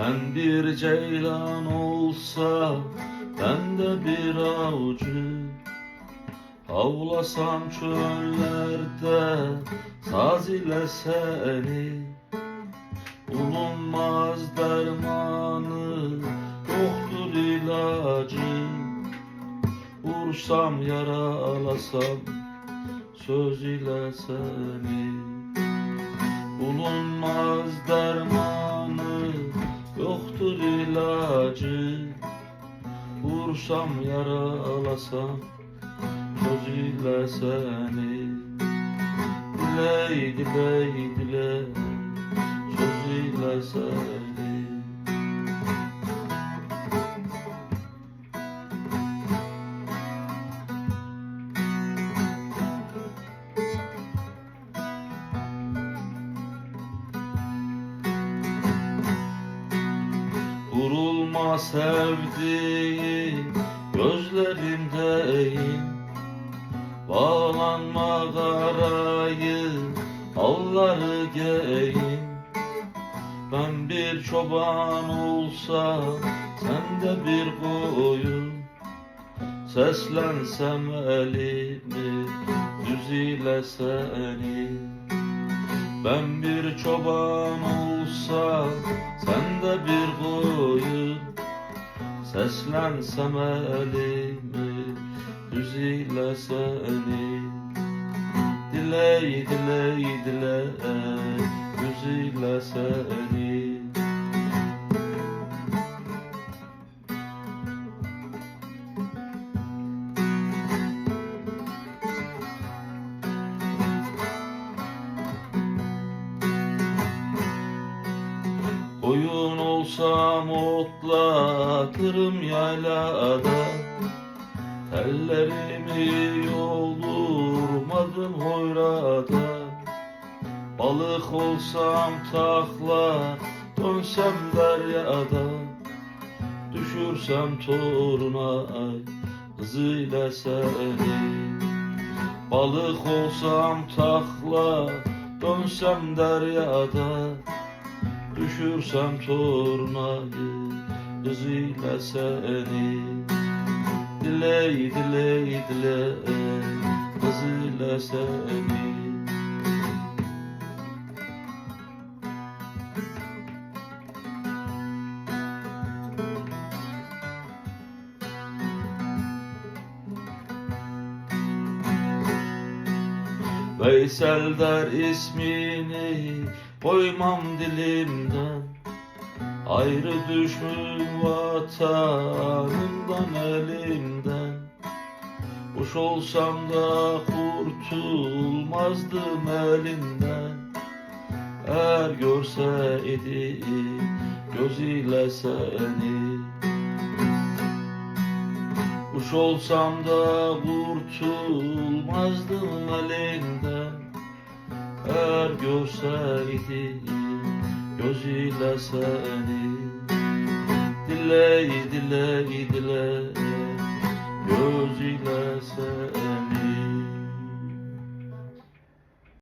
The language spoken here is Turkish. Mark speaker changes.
Speaker 1: Ben bir ceylan olsam, ben de bir avcı, avlasam çöllerde saz ile seni. Bulunmaz dermanı, yoktur ilacı. Vursam yaralasam söz ile seni. Bulunmaz dermanı, yoktur ilacı. Vursam yaralasam söz ile seni. Dile dile dile söz ile seni. Vurulma sevdiğim gözlerimdeyim. Bağlanma karayı alları geyin. Ben bir çoban olsam, sen de bir koyun. Seslensem elimi düz ile seni. Ben bir çoban olsam, sen de bir koyun. Seslensem elimi düz ile seni. Dile dile dile düz ile seni. Koyun olsam otlatırım yaylada. Ellerimi yoldurmadım hoyrada. Balık olsam takla, dönsem deryada. Düşürsem toruna ay kızıyla seni. Balık olsam takla, dönsem deryada. Düşürsem tornayı kızıyla seni. Dile dile dile kızıyla seni. Veysel der ismini, koymam dilimden. Ayrı düşmüş vatanımdan elimden. Kuş olsam da kurtulmazdım elinden. Eğer görseydi gözüyle seni. Kuş olsam da kurtulmazdım elinden. Eğer görseydi gözüyle seni. Dile dile dile gözüyle seni.